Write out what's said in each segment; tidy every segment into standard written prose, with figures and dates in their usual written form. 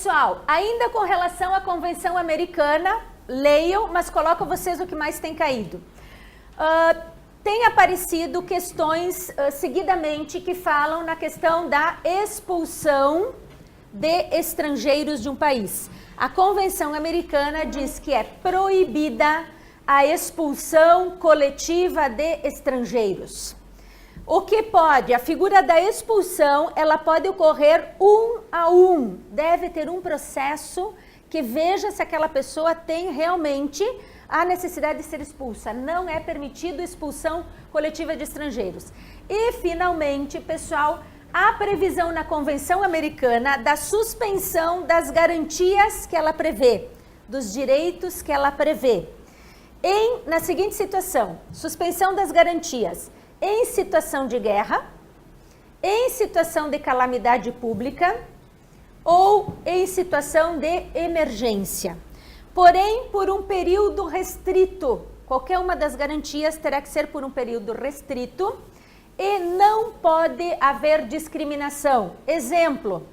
Pessoal, ainda com relação à Convenção Americana, leiam, mas coloco vocês o que mais tem caído. Tem aparecido questões seguidamente que falam na questão da expulsão de estrangeiros de um país. A Convenção Americana diz que é proibida a expulsão coletiva de estrangeiros. O que pode? A figura da expulsão, ela pode ocorrer um a um. Deve ter um processo que veja se aquela pessoa tem realmente a necessidade de ser expulsa. Não é permitido expulsão coletiva de estrangeiros. E, finalmente, pessoal, há previsão na Convenção Americana da suspensão das garantias que ela prevê, dos direitos que ela prevê. Na seguinte situação, suspensão das garantias em situação de guerra, em situação de calamidade pública ou em situação de emergência. Porém, por um período restrito. Qualquer uma das garantias terá que ser por um período restrito e não pode haver discriminação. Exemplo,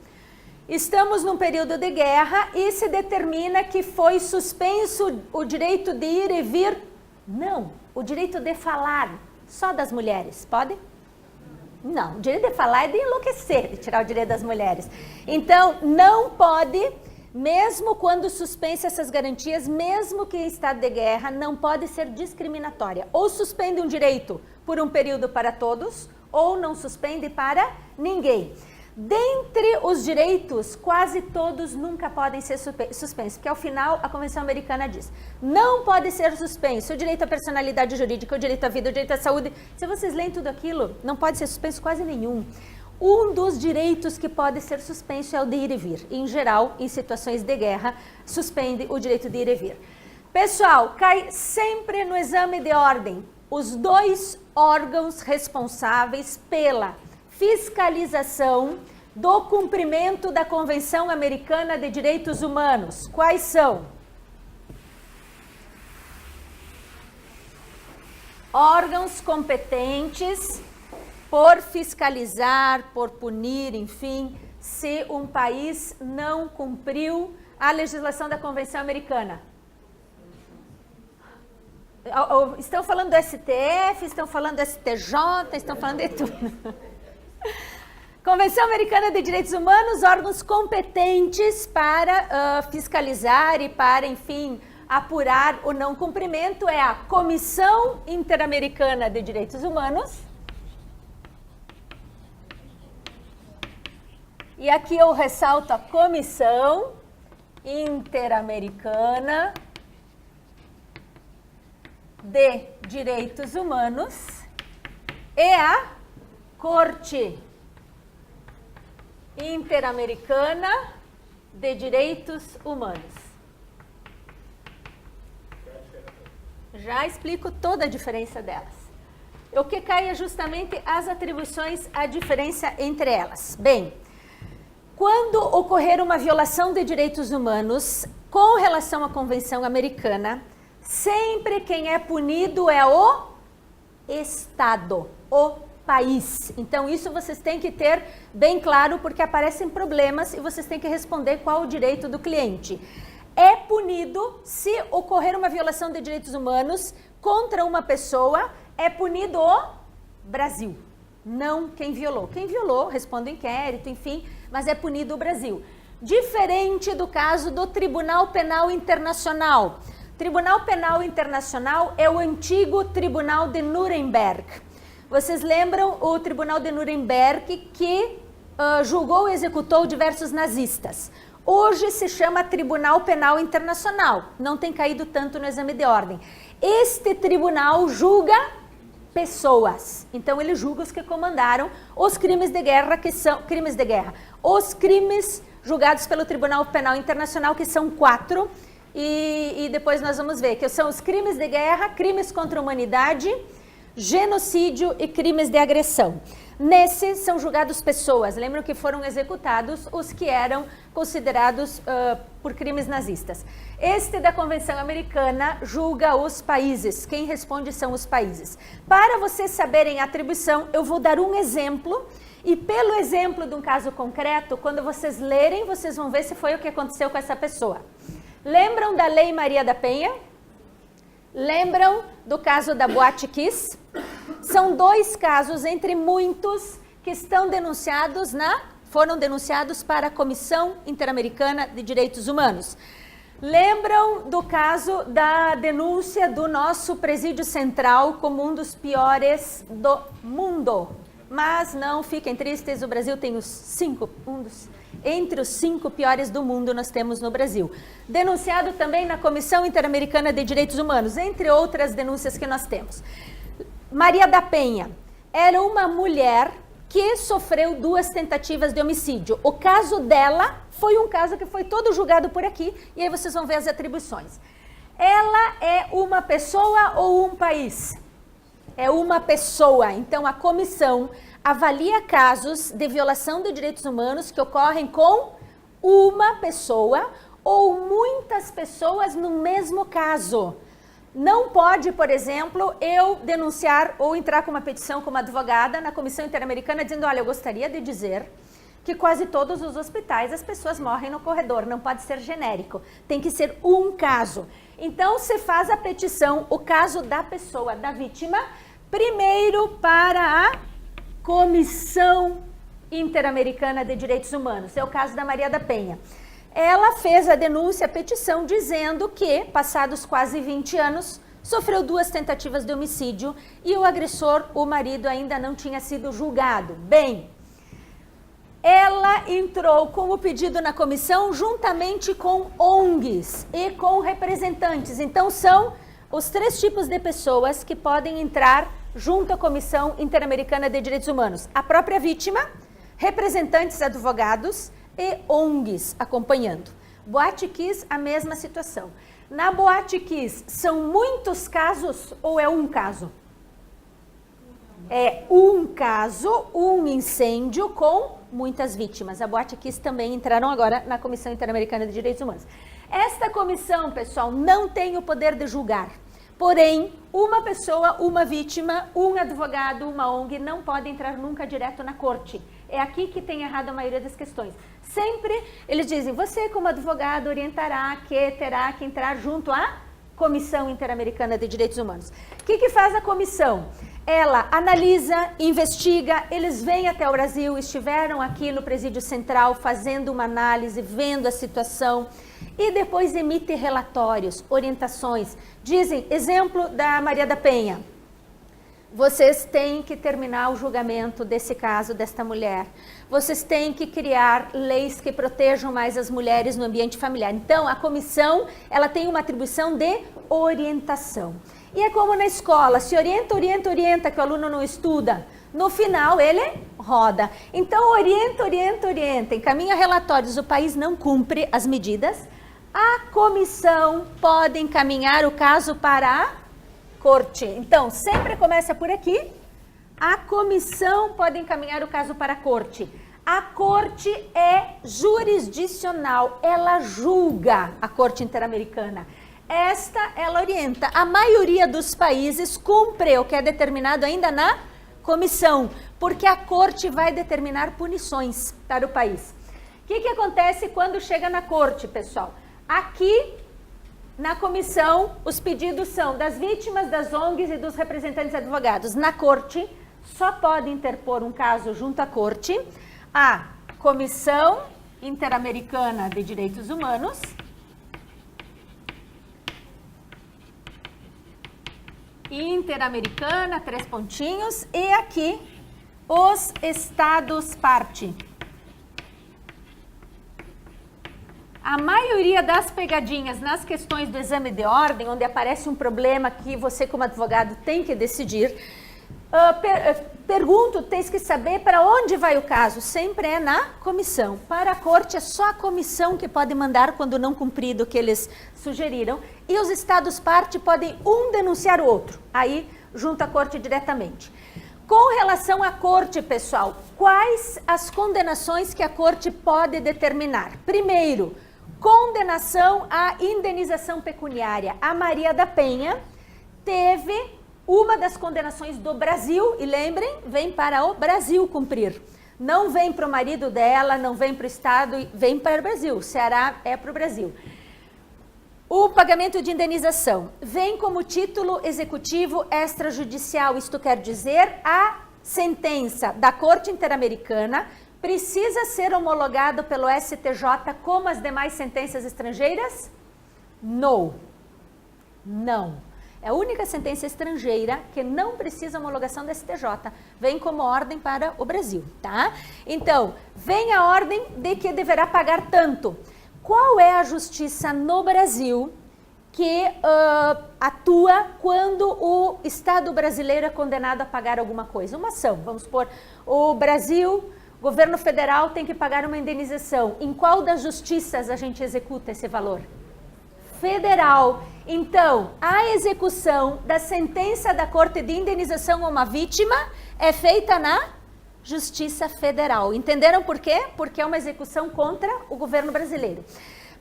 estamos num período de guerra e se determina que foi suspenso o direito de ir e vir. Não, o direito de falar. Só das mulheres, pode? Não, o direito de falar é de enlouquecer, de tirar o direito das mulheres. Então, não pode, mesmo quando suspensa essas garantias, mesmo que em estado de guerra, não pode ser discriminatória. Ou suspende um direito por um período para todos, ou não suspende para ninguém. Dentre os direitos, quase todos nunca podem ser suspensos, porque ao final a Convenção Americana diz, não pode ser suspenso o direito à personalidade jurídica, o direito à vida, o direito à saúde. Se vocês leem tudo aquilo, não pode ser suspenso quase nenhum. Um dos direitos que pode ser suspenso é o de ir e vir. Em geral, em situações de guerra, suspende o direito de ir e vir. Pessoal, cai sempre no exame de ordem os dois órgãos responsáveis pela fiscalização do cumprimento da Convenção Americana de Direitos Humanos. Quais são? Órgãos competentes por fiscalizar, por punir, enfim, se um país não cumpriu a legislação da Convenção Americana. Estão falando do STF, estão falando do STJ, estão falando de tudo. Convenção Americana de Direitos Humanos, órgãos competentes para fiscalizar e para, enfim, apurar o não cumprimento é a Comissão Interamericana de Direitos Humanos. E aqui eu ressalto a Comissão Interamericana de Direitos Humanos e a Corte Interamericana de Direitos Humanos. Já explico toda a diferença delas. O que cai é justamente as atribuições, a diferença entre elas. Bem, quando ocorrer uma violação de direitos humanos com relação à Convenção Americana, sempre quem é punido é o Estado, o país. Então, isso vocês têm que ter bem claro, porque aparecem problemas e vocês têm que responder qual o direito do cliente. É punido, se ocorrer uma violação de direitos humanos contra uma pessoa, é punido o Brasil, não quem violou. Quem violou, responde o inquérito, enfim, mas é punido o Brasil. Diferente do caso do Tribunal Penal Internacional. Tribunal Penal Internacional é o antigo Tribunal de Nuremberg. Vocês lembram o Tribunal de Nuremberg que julgou e executou diversos nazistas. Hoje se chama Tribunal Penal Internacional, não tem caído tanto no exame de ordem. Este tribunal julga pessoas, então ele julga os que comandaram os crimes de guerra, que são crimes de guerra. Os crimes julgados pelo Tribunal Penal Internacional, que são 4, e depois nós vamos ver que são os crimes de guerra, crimes contra a humanidade, genocídio e crimes de agressão. Nesses são julgados pessoas. Lembram que foram executados os que eram considerados por crimes nazistas. Este da Convenção Americana julga os países. Quem responde são os países. Para vocês saberem a atribuição, eu vou dar um exemplo E pelo exemplo de um caso concreto, quando vocês lerem, vocês vão ver se foi o que aconteceu com essa pessoa. Lembram da Lei Maria da Penha? Lembram do caso da Boate Kiss? São 2 casos entre muitos que estão denunciados foram denunciados para a Comissão Interamericana de Direitos Humanos. Lembram do caso da denúncia do nosso presídio central como um dos piores do mundo? Mas não fiquem tristes, o Brasil tem entre os 5 piores do mundo nós temos no Brasil. Denunciado também na Comissão Interamericana de Direitos Humanos, entre outras denúncias que nós temos. Maria da Penha era uma mulher que sofreu 2 tentativas de homicídio. O caso dela foi um caso que foi todo julgado por aqui, e aí vocês vão ver as atribuições. Ela é uma pessoa ou um país? É uma pessoa. Então, a comissão avalia casos de violação de direitos humanos que ocorrem com uma pessoa ou muitas pessoas no mesmo caso. Não pode, por exemplo, eu denunciar ou entrar com uma petição como advogada na Comissão Interamericana dizendo, olha, eu gostaria de dizer que quase todos os hospitais as pessoas morrem no corredor, não pode ser genérico, tem que ser um caso. Então, se faz a petição, o caso da pessoa, da vítima, primeiro para a Comissão Interamericana de Direitos Humanos, é o caso da Maria da Penha. Ela fez a denúncia, a petição, dizendo que, passados quase 20 anos, sofreu 2 tentativas de homicídio e o agressor, o marido, ainda não tinha sido julgado. Bem, ela entrou com o pedido na comissão juntamente com ONGs e com representantes. Então, são os 3 tipos de pessoas que podem entrar junto à Comissão Interamericana de Direitos Humanos. A própria vítima, representantes advogados e ONGs acompanhando. Boate Kiss, a mesma situação. Na Boate Kiss, são muitos casos ou é um caso? É um caso, um incêndio com muitas vítimas. A Boate Kiss também entraram agora na Comissão Interamericana de Direitos Humanos. Esta comissão, pessoal, não tem o poder de julgar. Porém, uma pessoa, uma vítima, um advogado, uma ONG não pode entrar nunca direto na corte. É aqui que tem errado a maioria das questões. Sempre eles dizem, você como advogado orientará que terá que entrar junto à Comissão Interamericana de Direitos Humanos. O que faz a comissão? Ela analisa, investiga, eles vêm até o Brasil, estiveram aqui no Presídio Central fazendo uma análise, vendo a situação e depois emite relatórios, orientações. Dizem, exemplo da Maria da Penha, vocês têm que terminar o julgamento desse caso, desta mulher. Vocês têm que criar leis que protejam mais as mulheres no ambiente familiar. Então, a comissão, ela tem uma atribuição de orientação. E é como na escola, se orienta, que o aluno não estuda. No final, ele roda. Então, orienta, encaminha relatórios, o país não cumpre as medidas. A comissão pode encaminhar o caso para a corte. Então, sempre começa por aqui. A comissão pode encaminhar o caso para a corte. A corte é jurisdicional, ela julga a Corte Interamericana. Ela orienta. A maioria dos países cumpre o que é determinado ainda na comissão, porque a corte vai determinar punições para o país. O que acontece quando chega na corte, pessoal? Aqui, na comissão, os pedidos são das vítimas, das ONGs e dos representantes advogados. Na corte, só pode interpor um caso junto à corte a Comissão Interamericana de Direitos Humanos, Interamericana, 3 pontinhos, e aqui os estados parte. A maioria das pegadinhas nas questões do exame de ordem, onde aparece um problema que você como advogado tem que decidir, pergunto, tens que saber para onde vai o caso, sempre é na comissão. Para a corte é só a comissão que pode mandar quando não cumprido o que eles sugeriram, e os estados parte podem um denunciar o outro, aí junto à corte diretamente. Com relação à corte, pessoal, quais as condenações que a corte pode determinar? Primeiro, condenação à indenização pecuniária. A Maria da Penha teve uma das condenações do Brasil, e lembrem, vem para o Brasil cumprir. Não vem para o marido dela, não vem para o Estado, vem para o Brasil. O Ceará é para o Brasil. O pagamento de indenização vem como título executivo extrajudicial. Isto quer dizer, a sentença da Corte Interamericana precisa ser homologado pelo STJ como as demais sentenças estrangeiras? Não. É a única sentença estrangeira que não precisa homologação do STJ. Vem como ordem para o Brasil, tá? Então, vem a ordem de que deverá pagar tanto. Qual é a justiça no Brasil que atua quando o Estado brasileiro é condenado a pagar alguma coisa? Uma ação, vamos supor, o Brasil, governo federal tem que pagar uma indenização. Em qual das justiças a gente executa esse valor? Federal. Então, a execução da sentença da Corte de Indenização a uma vítima é feita na Justiça Federal. Entenderam por quê? Porque é uma execução contra o governo brasileiro.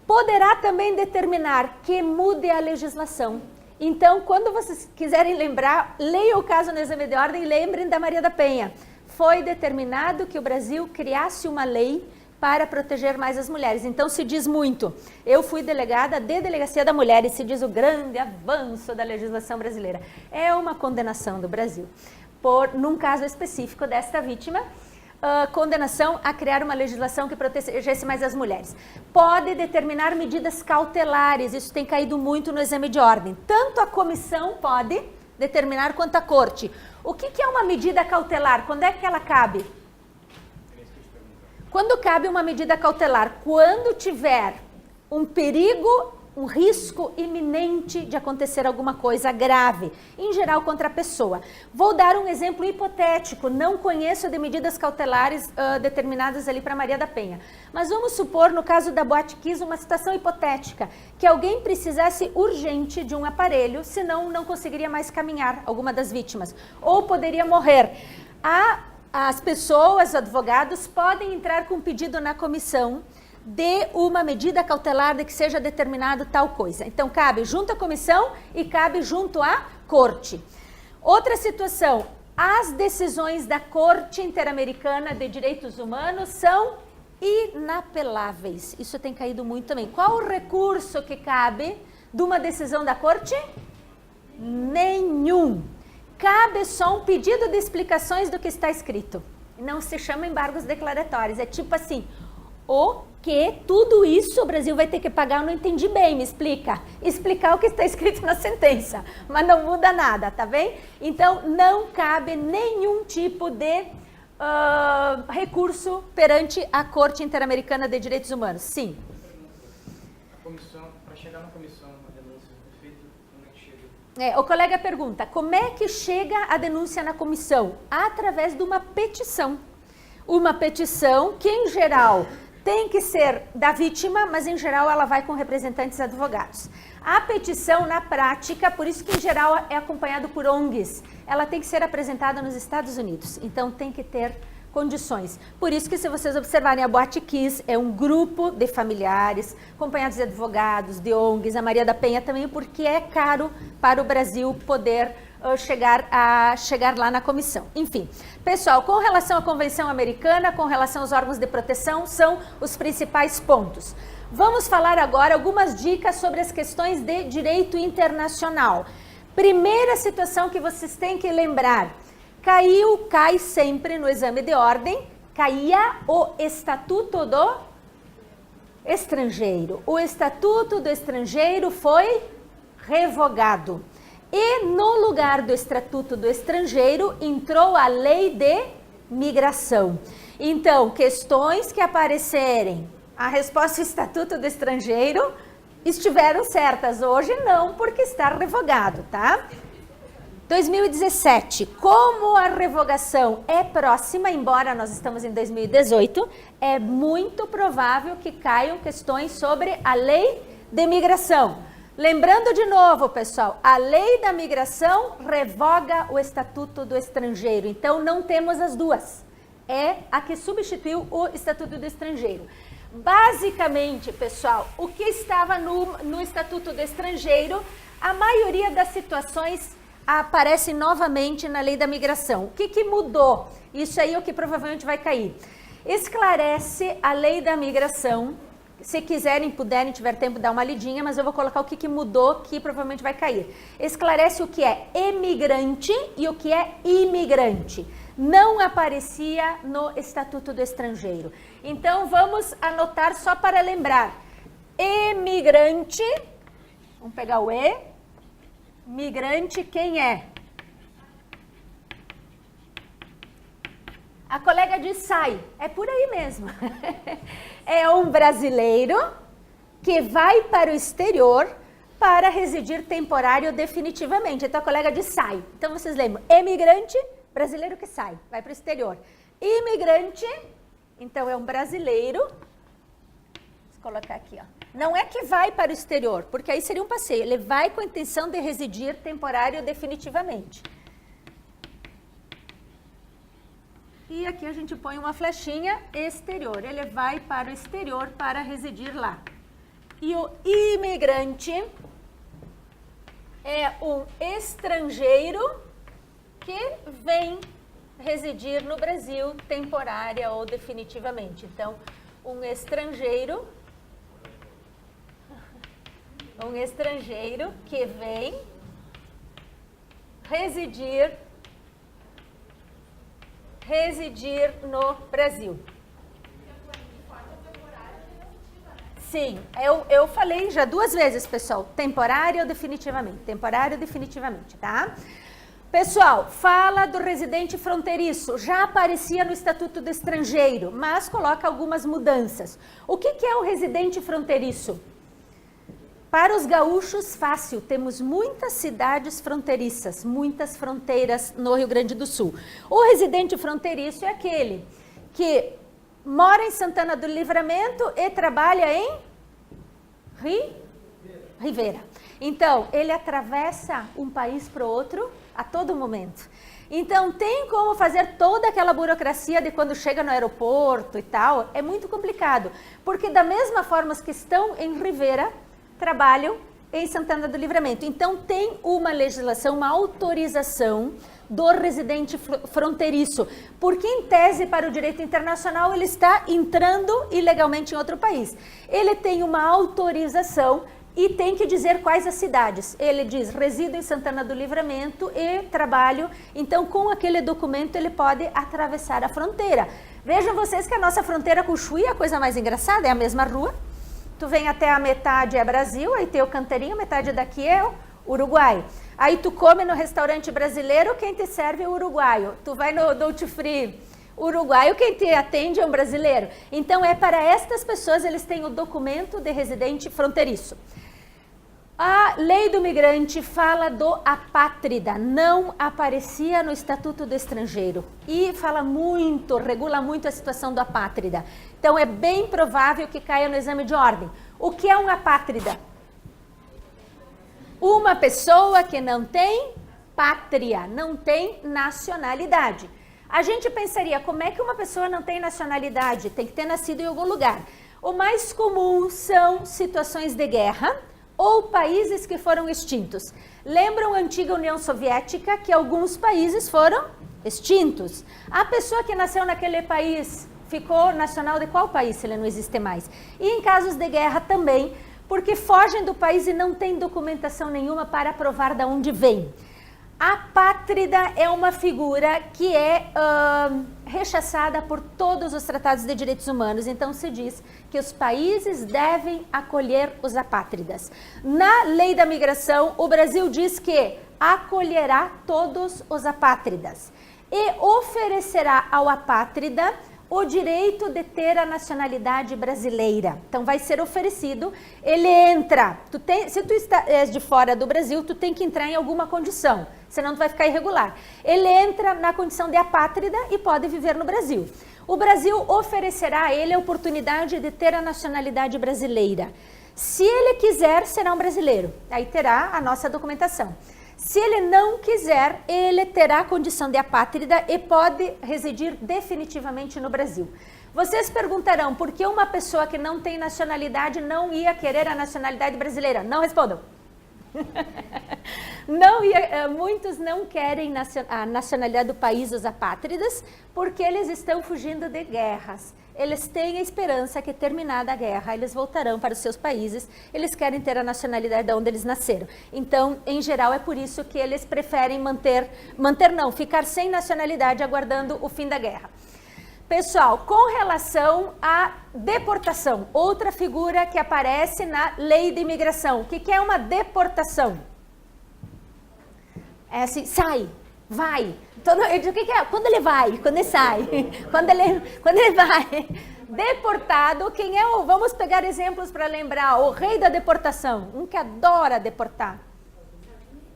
Poderá também determinar que mude a legislação. Então, quando vocês quiserem lembrar, leiam o caso no exame de ordem e lembrem da Maria da Penha. Foi determinado que o Brasil criasse uma lei para proteger mais as mulheres. Então, se diz muito. Eu fui delegada de Delegacia da Mulher e se diz o grande avanço da legislação brasileira. É uma condenação do Brasil. Num caso específico desta vítima, condenação a criar uma legislação que protegesse mais as mulheres. Pode determinar medidas cautelares, isso tem caído muito no exame de ordem. Tanto a comissão pode determinar quanto a corte. O que é uma medida cautelar? Quando é que ela cabe? Quando cabe uma medida cautelar? Quando tiver um perigo, um risco iminente de acontecer alguma coisa grave, em geral contra a pessoa. Vou dar um exemplo hipotético, não conheço de medidas cautelares determinadas ali para Maria da Penha. Mas vamos supor, no caso da Boate Kiss, uma situação hipotética, que alguém precisasse urgente de um aparelho, senão não conseguiria mais caminhar, alguma das vítimas, ou poderia morrer. As pessoas, advogados, podem entrar com pedido na comissão de uma medida cautelar de que seja determinado tal coisa. Então, cabe junto à comissão e cabe junto à corte. Outra situação, as decisões da Corte Interamericana de Direitos Humanos são inapeláveis. Isso tem caído muito também. Qual o recurso que cabe de uma decisão da Corte? Nenhum. Cabe só um pedido de explicações do que está escrito. Não se chama embargos declaratórios. É tipo assim, o que tudo isso o Brasil vai ter que pagar, eu não entendi bem, me explica. Explicar o que está escrito na sentença, mas não muda nada, tá bem? Então, não cabe nenhum tipo de recurso perante a Corte Interamericana de Direitos Humanos. Sim. A comissão, para chegar na comissão, a denúncia é feita, como é que chega? O colega pergunta, como é que chega a denúncia na comissão? Através de uma petição. Uma petição que, em geral, tem que ser da vítima, mas em geral ela vai com representantes advogados. A petição, na prática, por isso que em geral é acompanhado por ONGs, ela tem que ser apresentada nos Estados Unidos, então tem que ter condições. Por isso que, se vocês observarem, a Boate Kiss é um grupo de familiares, acompanhados de advogados, de ONGs, a Maria da Penha também, porque é caro para o Brasil poder chegar lá na comissão. Enfim, pessoal, com relação à Convenção Americana, com relação aos órgãos de proteção, são os principais pontos. Vamos falar agora algumas dicas sobre as questões de direito internacional. Primeira situação que vocês têm que lembrar, cai sempre no exame de ordem, caía o Estatuto do Estrangeiro. O Estatuto do Estrangeiro foi revogado. E no lugar do Estatuto do Estrangeiro entrou a Lei de Migração. Então, questões que aparecerem, a resposta Estatuto do Estrangeiro estiveram certas. Hoje não, porque está revogado, tá? 2017, como a revogação é próxima, embora nós estamos em 2018, é muito provável que caiam questões sobre a Lei de Migração. Lembrando de novo, pessoal, a Lei da Migração revoga o Estatuto do Estrangeiro. Então, não temos as duas. É a que substituiu o Estatuto do Estrangeiro. Basicamente, pessoal, o que estava no Estatuto do Estrangeiro, a maioria das situações aparecem novamente na lei da migração. O que mudou? Isso aí é o que provavelmente vai cair. Esclarece a lei da migração. Se quiserem, puderem, tiver tempo, dá uma lidinha, mas eu vou colocar o que mudou, que provavelmente vai cair. Esclarece o que é emigrante e o que é imigrante. Não aparecia no Estatuto do Estrangeiro. Então, vamos anotar só para lembrar. Emigrante, vamos pegar o E. Migrante, quem é? A colega diz sai, é por aí mesmo. É um brasileiro que vai para o exterior para residir temporário ou definitivamente. Então a colega diz sai. Então vocês lembram, emigrante, brasileiro que sai, vai para o exterior. Imigrante, então é um brasileiro, vou colocar aqui, ó. Não é que vai para o exterior, porque aí seria um passeio, ele vai com a intenção de residir temporário ou definitivamente. E aqui a gente põe uma flechinha exterior. Ele vai para o exterior para residir lá. E o imigrante é um estrangeiro que vem residir no Brasil temporária ou definitivamente. Então, um estrangeiro que vem residir no Brasil. Sim, eu falei já 2 vezes, pessoal, temporário ou definitivamente, tá? Pessoal, fala do residente fronteiriço, já aparecia no Estatuto do Estrangeiro, mas coloca algumas mudanças. O que é o residente fronteiriço? Para os gaúchos, fácil, temos muitas cidades fronteiriças, muitas fronteiras no Rio Grande do Sul. O residente fronteiriço é aquele que mora em Santana do Livramento e trabalha em Rivera. Então, ele atravessa um país para o outro a todo momento. Então, tem como fazer toda aquela burocracia de quando chega no aeroporto e tal, é muito complicado, porque da mesma forma que estão em Rivera, trabalham em Santana do Livramento. Então, tem uma legislação, uma autorização do residente fronteiriço, porque em tese para o direito internacional ele está entrando ilegalmente em outro país. Ele tem uma autorização e tem que dizer quais as cidades. Ele diz, resido em Santana do Livramento e trabalho, então com aquele documento ele pode atravessar a fronteira. Vejam vocês que a nossa fronteira com o Chuí é a coisa mais engraçada, é a mesma rua. Tu vem até a metade é Brasil, aí tem o canteirinho, metade daqui é o Uruguai. Aí tu come no restaurante brasileiro, quem te serve é o uruguaio. Tu vai no Duty Free uruguaio, quem te atende é um brasileiro. Então é para estas pessoas, eles têm o documento de residente fronteiriço. A lei do migrante fala do apátrida, não aparecia no Estatuto do Estrangeiro e fala muito, regula muito a situação do apátrida. Então é bem provável que caia no exame de ordem. O que é um apátrida? Uma pessoa que não tem pátria, não tem nacionalidade. A gente pensaria, como é que uma pessoa não tem nacionalidade? Tem que ter nascido em algum lugar. O mais comum são situações de guerra ou países que foram extintos. Lembram a antiga União Soviética, que alguns países foram extintos? A pessoa que nasceu naquele país ficou nacional de qual país, se ele não existe mais? E em casos de guerra também, porque fogem do país e não têm documentação nenhuma para provar de onde vem. A apátrida é uma figura que é rechaçada por todos os tratados de direitos humanos. Então se diz que os países devem acolher os apátridas. Na lei da migração, o Brasil diz que acolherá todos os apátridas e oferecerá ao apátrida o direito de ter a nacionalidade brasileira. Então vai ser oferecido, ele entra, se tu és de fora do Brasil, tu tem que entrar em alguma condição, senão tu vai ficar irregular. Ele entra na condição de apátrida e pode viver no Brasil. O Brasil oferecerá a ele a oportunidade de ter a nacionalidade brasileira. Se ele quiser, será um brasileiro, aí terá a nossa documentação. Se ele não quiser, ele terá a condição de apátrida e pode residir definitivamente no Brasil. Vocês perguntarão por que uma pessoa que não tem nacionalidade não ia querer a nacionalidade brasileira? Não respondam. Muitos não querem a nacionalidade do país, os apátridas, porque eles estão fugindo de guerras. Eles têm a esperança que, terminada a guerra, eles voltarão para os seus países, eles querem ter a nacionalidade de onde eles nasceram. Então, em geral, é por isso que eles preferem ficar sem nacionalidade, aguardando o fim da guerra. Pessoal, com relação à deportação, outra figura que aparece na lei de imigração. O que é uma deportação? É assim, sai, vai. Eu digo, o que é? Quando ele vai, quando ele sai, quando ele vai. Deportado, quem é o... Vamos pegar exemplos para lembrar. O rei da deportação, um que adora deportar.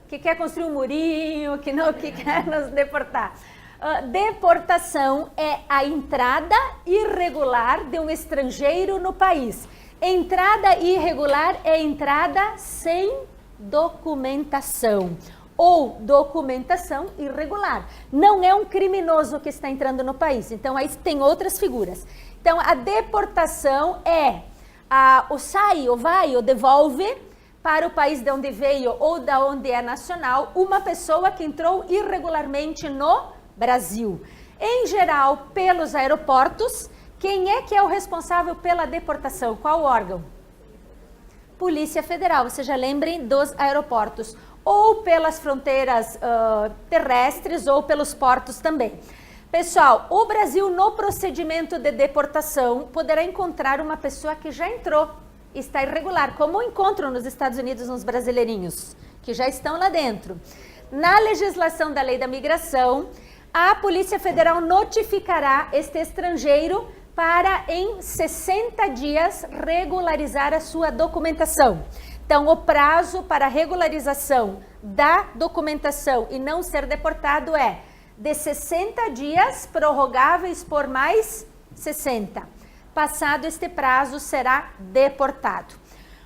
Que quer construir um murinho, que quer nos deportar. Deportação é a entrada irregular de um estrangeiro no país. Entrada irregular é entrada sem documentação ou documentação irregular. Não é um criminoso que está entrando no país. Então, aí tem outras figuras. Então, a deportação é o sai, ou vai, ou devolve para o país de onde veio ou de onde é nacional uma pessoa que entrou irregularmente no Brasil. Em geral, pelos aeroportos. Quem é que é o responsável pela deportação? Qual órgão? Polícia Federal. Vocês já lembrem dos aeroportos. Ou pelas fronteiras terrestres ou pelos portos também. Pessoal, o Brasil no procedimento de deportação poderá encontrar uma pessoa que já entrou, está irregular, como encontram nos Estados Unidos uns brasileirinhos, que já estão lá dentro. Na legislação da lei da migração, a Polícia Federal notificará este estrangeiro para, em 60 dias, regularizar a sua documentação. Então, o prazo para regularização da documentação e não ser deportado é de 60 dias, prorrogáveis por mais 60. Passado este prazo, será deportado.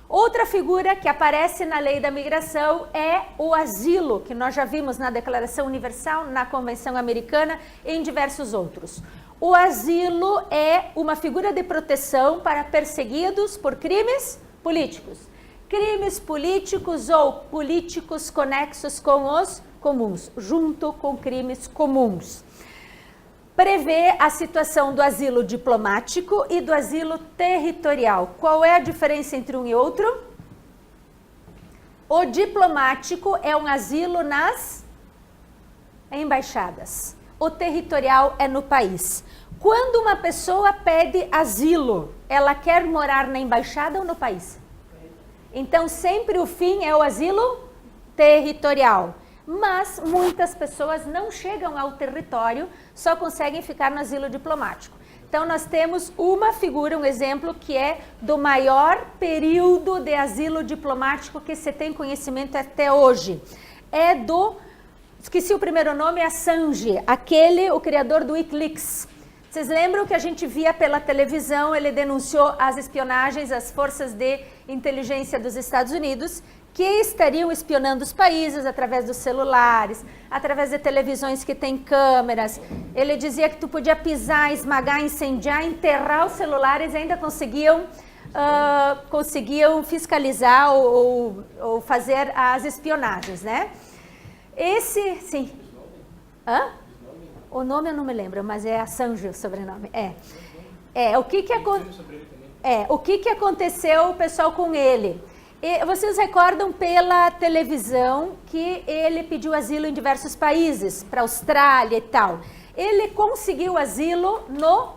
Outra figura que aparece na lei da migração é o asilo, que nós já vimos na Declaração Universal, na Convenção Americana e em diversos outros. O asilo é uma figura de proteção para perseguidos por crimes políticos. Crimes políticos ou políticos conexos com os comuns, junto com crimes comuns. Prevê a situação do asilo diplomático e do asilo territorial. Qual é a diferença entre um e outro? O diplomático é um asilo nas embaixadas. O territorial é no país. Quando uma pessoa pede asilo, ela quer morar na embaixada ou no país? Então, sempre o fim é o asilo territorial. Mas muitas pessoas não chegam ao território, só conseguem ficar no asilo diplomático. Então, nós temos uma figura, um exemplo, que é do maior período de asilo diplomático que se tem conhecimento até hoje. É esqueci o primeiro nome, é Assange, o criador do Wikileaks. Vocês lembram que a gente via pela televisão, ele denunciou as espionagens, as forças de inteligência dos Estados Unidos, que estariam espionando os países através dos celulares, através de televisões que têm câmeras. Ele dizia que tu podia pisar, esmagar, incendiar, enterrar os celulares e ainda conseguiam fiscalizar ou fazer as espionagens, né? Sim. Hã? O nome eu não me lembro, mas é Assange o sobrenome. O que aconteceu, pessoal, com ele? Vocês recordam pela televisão que ele pediu asilo em diversos países, para a Austrália e tal. Ele conseguiu asilo no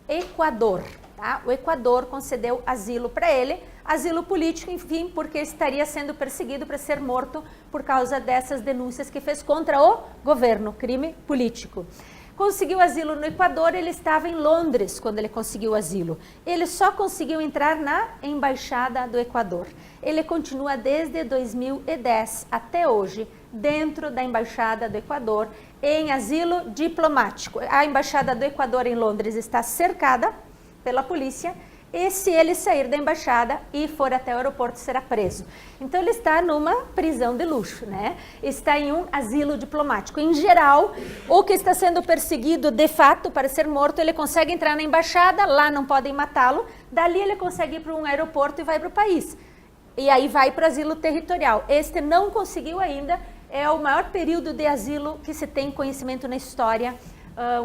Equador, tá? O Equador concedeu asilo para ele, asilo político, enfim, porque estaria sendo perseguido para ser morto por causa dessas denúncias que fez contra o governo, crime político. Conseguiu asilo no Equador, ele estava em Londres quando ele conseguiu asilo. Ele só conseguiu entrar na Embaixada do Equador. Ele continua desde 2010 até hoje dentro da Embaixada do Equador em asilo diplomático. A Embaixada do Equador em Londres está cercada pela polícia e se ele sair da embaixada e for até o aeroporto, será preso. Então ele está numa prisão de luxo, né? Está em um asilo diplomático. Em geral, o que está sendo perseguido de fato para ser morto, ele consegue entrar na embaixada, lá não podem matá-lo, dali ele consegue ir para um aeroporto e vai para o país. E aí vai para o asilo territorial. Este não conseguiu ainda, é o maior período de asilo que se tem conhecimento na história,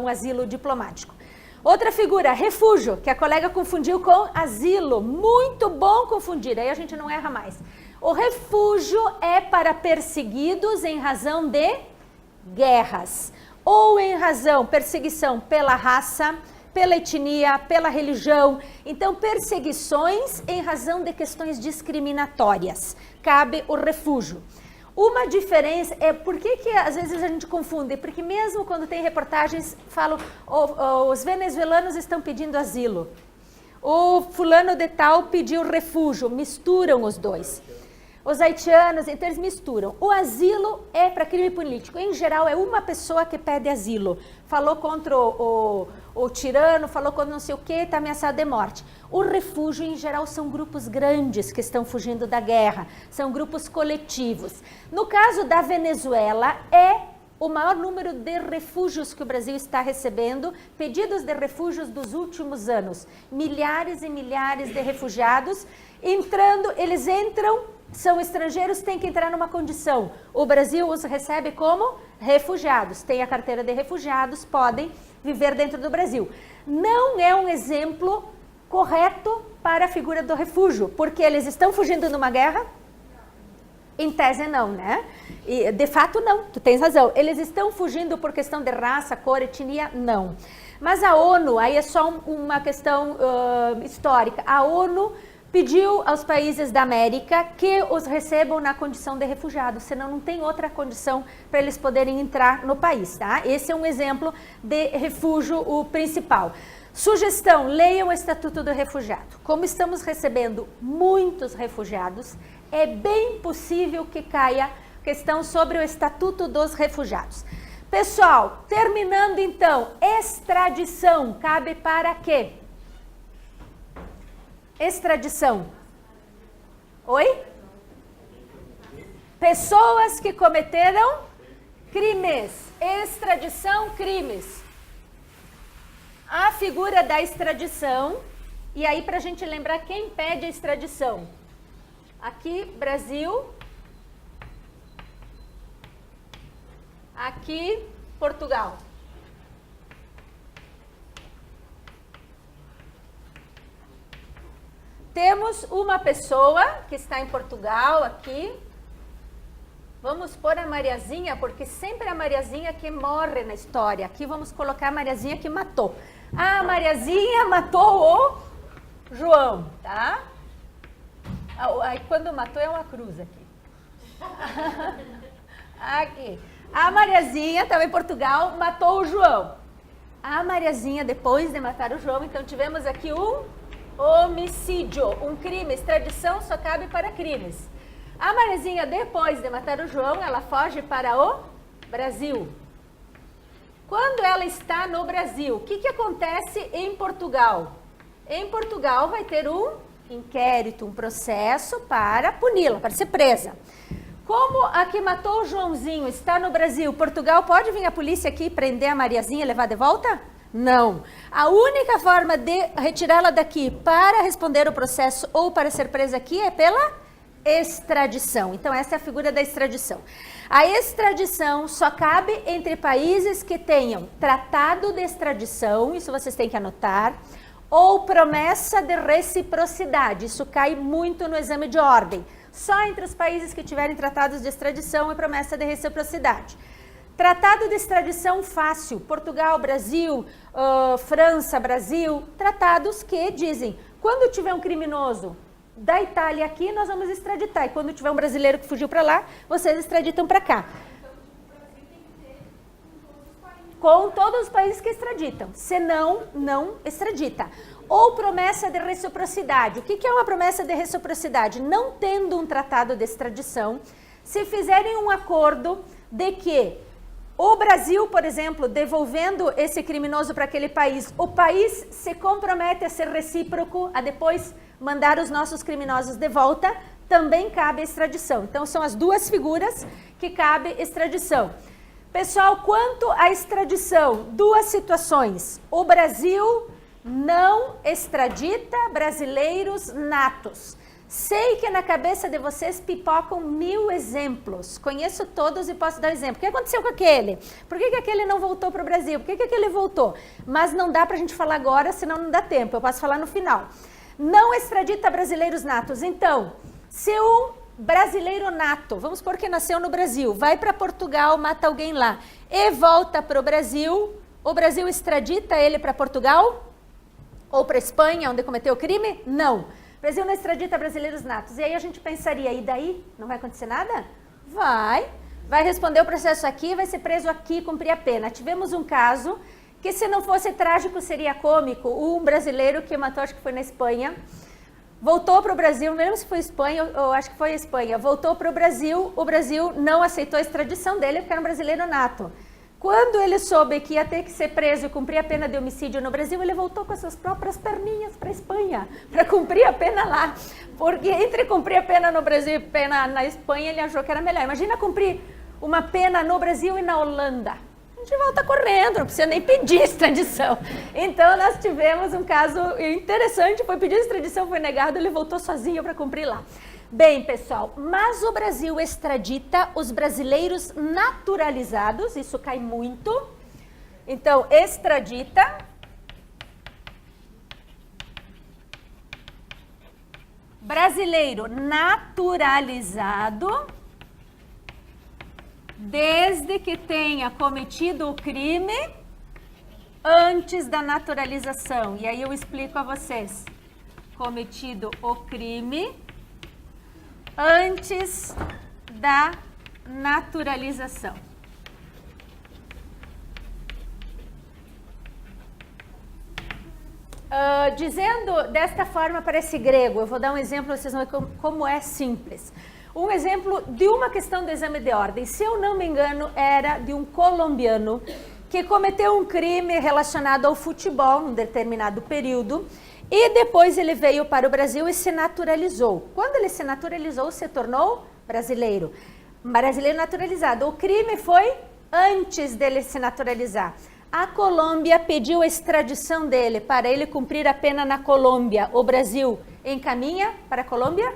um asilo diplomático. Outra figura, refúgio, que a colega confundiu com asilo. Muito bom confundir, aí a gente não erra mais. O refúgio é para perseguidos em razão de guerras, ou em razão, perseguição pela raça, pela etnia, pela religião. Então, perseguições em razão de questões discriminatórias. Cabe o refúgio. Uma diferença é, por que às vezes a gente confunde? Porque mesmo quando tem reportagens, falam, os venezuelanos estão pedindo asilo. O fulano de tal pediu refúgio, misturam os dois. Os haitianos, então eles misturam. O asilo é para crime político. Em geral, é uma pessoa que pede asilo. Falou contra o tirano, falou contra não sei o quê, está ameaçado de morte. O refúgio, em geral, são grupos grandes que estão fugindo da guerra. São grupos coletivos. No caso da Venezuela, é o maior número de refúgios que o Brasil está recebendo, pedidos de refúgios dos últimos anos. Milhares e milhares de refugiados entrando, eles entram, são estrangeiros, têm que entrar numa condição. O Brasil os recebe como refugiados, tem a carteira de refugiados, podem viver dentro do Brasil. Não é um exemplo correto para a figura do refúgio, porque eles estão fugindo de uma guerra? Em tese não, né? E, de fato não, tu tens razão. Eles estão fugindo por questão de raça, cor, etnia? Não. Mas a ONU, aí é só uma questão histórica, a ONU pediu aos países da América que os recebam na condição de refugiados, senão não tem outra condição para eles poderem entrar no país, tá? Esse é um exemplo de refúgio, o principal. Sugestão, leiam o Estatuto do Refugiado. Como estamos recebendo muitos refugiados, é bem possível que caia questão sobre o Estatuto dos Refugiados. Pessoal, terminando então, extradição, cabe para quê? Extradição. Oi? Pessoas que cometeram crimes. Extradição, crimes. A figura da extradição, e aí para a gente lembrar quem pede a extradição. Aqui, Brasil. Aqui, Portugal. Temos uma pessoa que está em Portugal aqui. Vamos pôr a Mariazinha, porque sempre é a Mariazinha que morre na história. Aqui vamos colocar a Mariazinha que matou. A Mariazinha matou o João, tá? Aí quando matou é uma cruz aqui. Aqui. A Mariazinha estava em Portugal, matou o João. A Mariazinha, depois de matar o João, então tivemos aqui um homicídio, um crime. Extradição só cabe para crimes. A Mariazinha, depois de matar o João, ela foge para o Brasil. Quando ela está no Brasil, o que acontece em Portugal? Em Portugal vai ter um inquérito, um processo para puni-la, para ser presa. Como a que matou o Joãozinho está no Brasil, Portugal pode vir a polícia aqui prender a Mariazinha e levar de volta? Não. A única forma de retirá-la daqui para responder o processo ou para ser presa aqui é pela extradição. Então essa é a figura da extradição. A extradição só cabe entre países que tenham tratado de extradição, isso vocês têm que anotar, ou promessa de reciprocidade. Isso cai muito no exame de ordem. Só entre os países que tiverem tratados de extradição e promessa de reciprocidade. Tratado de extradição fácil, Portugal, Brasil, França, Brasil, tratados que dizem, quando tiver um criminoso da Itália aqui, nós vamos extraditar, e quando tiver um brasileiro que fugiu para lá, vocês extraditam para cá. Com todos os países que extraditam, senão, não extradita. Ou promessa de reciprocidade. O que é uma promessa de reciprocidade? Não tendo um tratado de extradição, se fizerem um acordo de que o Brasil, por exemplo, devolvendo esse criminoso para aquele país, o país se compromete a ser recíproco, a depois mandar os nossos criminosos de volta, também cabe extradição. Então, são as duas figuras que cabe extradição. Pessoal, quanto à extradição, duas situações. O Brasil não extradita brasileiros natos. Sei que na cabeça de vocês pipocam 1000 exemplos. Conheço todos e posso dar exemplo. O que aconteceu com aquele? Por que aquele não voltou para o Brasil? Por que aquele voltou? Mas não dá para a gente falar agora, senão não dá tempo. Eu posso falar no final. Não extradita brasileiros natos. Então, se um brasileiro nato, vamos supor que nasceu no Brasil, vai para Portugal, mata alguém lá e volta para o Brasil extradita ele para Portugal? Ou para Espanha, onde cometeu o crime? Não. O Brasil não extradita brasileiros natos. E aí a gente pensaria, e daí? Não vai acontecer nada? Vai responder o processo aqui, vai ser preso aqui, cumprir a pena. Tivemos um caso que, se não fosse trágico, seria cômico. Um brasileiro que matou, acho que foi na Espanha, voltou para o Brasil, não lembro se foi Espanha, ou acho que foi Espanha, voltou para o Brasil não aceitou a extradição dele porque era um brasileiro nato. Quando ele soube que ia ter que ser preso e cumprir a pena de homicídio no Brasil, ele voltou com as suas próprias perninhas para a Espanha, para cumprir a pena lá. Porque entre cumprir a pena no Brasil e pena na Espanha, ele achou que era melhor. Imagina cumprir uma pena no Brasil e na Holanda. A gente volta correndo, não precisa nem pedir extradição. Então, nós tivemos um caso interessante, foi pedir extradição, foi negado, ele voltou sozinho para cumprir lá. Bem, pessoal, mas o Brasil extradita os brasileiros naturalizados, isso cai muito. Então, extradita brasileiro naturalizado desde que tenha cometido o crime antes da naturalização. E aí eu explico a vocês. Cometido o crime antes da naturalização. Dizendo desta forma parece grego, eu vou dar um exemplo, vocês vão ver como é simples. Um exemplo de uma questão do exame de ordem, se eu não me engano, era de um colombiano que cometeu um crime relacionado ao futebol num determinado período e depois ele veio para o Brasil e se naturalizou. Quando ele se naturalizou, se tornou brasileiro. Brasileiro naturalizado. O crime foi antes dele se naturalizar. A Colômbia pediu a extradição dele para ele cumprir a pena na Colômbia. O Brasil encaminha para a Colômbia?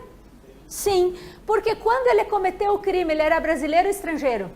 Sim, porque quando ele cometeu o crime, ele era brasileiro ou estrangeiro?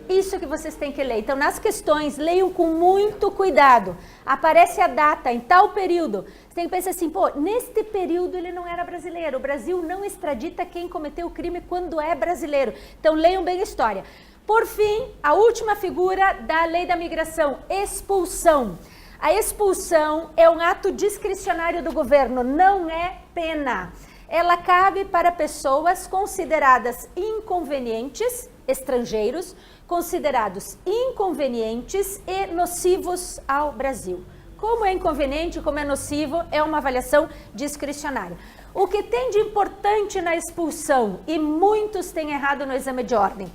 Isso que vocês têm que ler. Então, nas questões, leiam com muito cuidado. Aparece a data, em tal período. Você tem que pensar assim, pô, neste período ele não era brasileiro. O Brasil não extradita quem cometeu o crime quando é brasileiro. Então, leiam bem a história. Por fim, a última figura da lei da migração, expulsão. A expulsão é um ato discricionário do governo, não é pena. Ela cabe para pessoas consideradas inconvenientes, estrangeiros, considerados inconvenientes e nocivos ao Brasil. Como é inconveniente, como é nocivo, é uma avaliação discricionária. O que tem de importante na expulsão, e muitos têm errado no exame de ordem,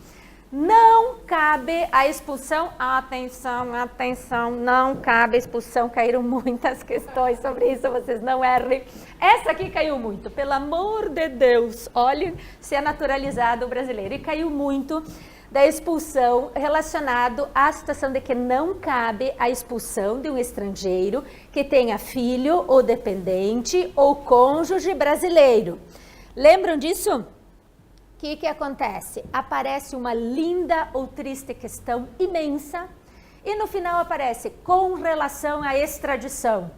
não cabe a expulsão, atenção, atenção, não cabe a expulsão, caíram muitas questões sobre isso, vocês não errem. Essa aqui caiu muito, pelo amor de Deus, olhem se é naturalizado o brasileiro, e caiu muito da expulsão relacionado à situação de que não cabe a expulsão de um estrangeiro que tenha filho ou dependente ou cônjuge brasileiro. Lembram disso? O que acontece? Aparece uma linda ou triste questão imensa e no final aparece com relação à extradição.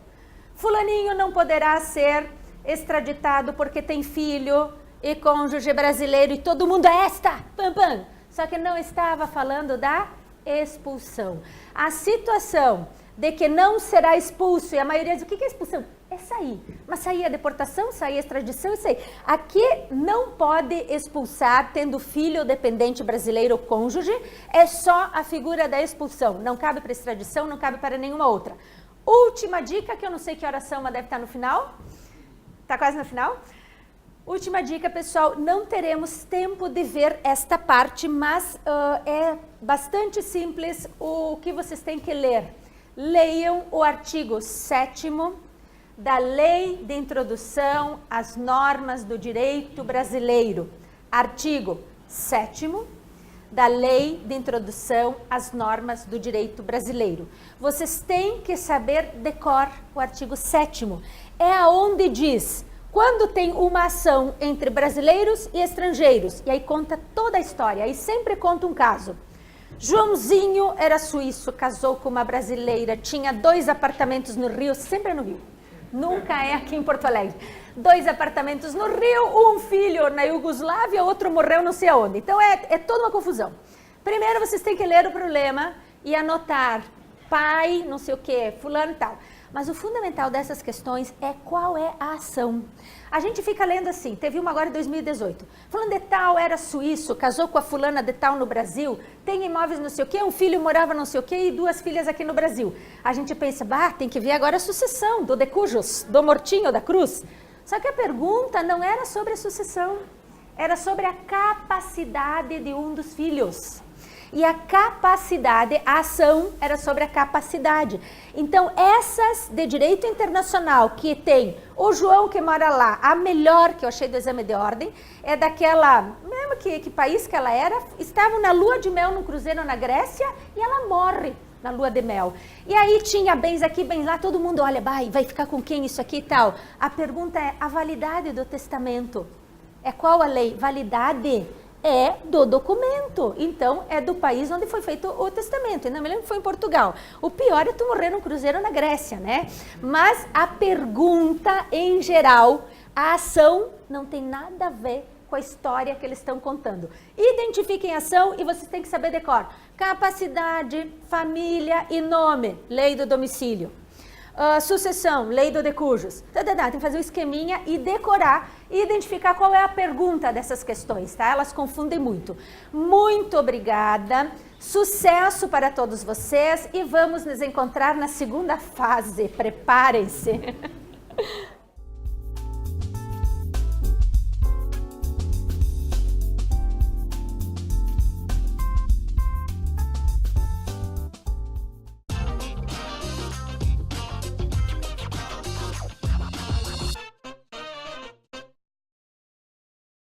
Fulaninho não poderá ser extraditado porque tem filho e cônjuge brasileiro e todo mundo é esta, pam, pam. Só que não estava falando da expulsão. A situação de que não será expulso, e a maioria diz, o que é expulsão? É sair. Mas sair é deportação, sair é extradição, isso aí. Aqui não pode expulsar tendo filho ou dependente brasileiro ou cônjuge, é só a figura da expulsão. Não cabe para extradição, não cabe para nenhuma outra. Última dica, que eu não sei que oração, mas deve estar no final. Está quase no final? Última dica, pessoal, não teremos tempo de ver esta parte, mas é bastante simples o que vocês têm que ler. Leiam o artigo 7º da Lei de Introdução às Normas do Direito Brasileiro. Artigo 7º da Lei de Introdução às Normas do Direito Brasileiro. Vocês têm que saber de cor o artigo 7º. É aonde diz Quando tem uma ação entre brasileiros e estrangeiros, e aí conta toda a história, aí sempre conta um caso. Joãozinho era suíço, casou com uma brasileira, tinha 2 apartamentos no Rio, sempre é no Rio, nunca é aqui em Porto Alegre. 2 apartamentos no Rio, um filho na Iugoslávia, outro morreu não sei aonde. Então é toda uma confusão. Primeiro vocês têm que ler o problema e anotar pai, não sei o que, fulano e tal. Mas o fundamental dessas questões é qual é a ação. A gente fica lendo assim, teve uma agora em 2018. Fulano de tal era suíço, casou com a fulana de tal no Brasil, tem imóveis não sei o quê, um filho morava não sei o quê e 2 filhas aqui no Brasil. A gente pensa, tem que ver agora a sucessão do de Cujos, do Mortinho, da Cruz. Só que a pergunta não era sobre a sucessão, era sobre a capacidade de um dos filhos. E a capacidade, a ação era sobre a capacidade. Então, essas de direito internacional que tem o João que mora lá, a melhor que eu achei do exame de ordem, é daquela, mesmo que país que ela era, estavam na lua de mel num cruzeiro na Grécia e ela morre na lua de mel. E aí tinha bens aqui, bens lá, todo mundo olha, vai ficar com quem isso aqui e tal. A pergunta é a validade do testamento. É qual a lei? Validade é do documento, então é do país onde foi feito o testamento. Ainda me lembro que foi em Portugal. O pior é tu morrer num cruzeiro na Grécia, né? Mas a pergunta, em geral, a ação não tem nada a ver com a história que eles estão contando. Identifiquem a ação e vocês têm que saber decor. Capacidade, família e nome, lei do domicílio. Sucessão, lei do de cujos. Tem que fazer um esqueminha e decorar e identificar qual é a pergunta dessas questões, tá? Elas confundem muito. Muito obrigada, sucesso para todos vocês e vamos nos encontrar na segunda fase. Preparem-se.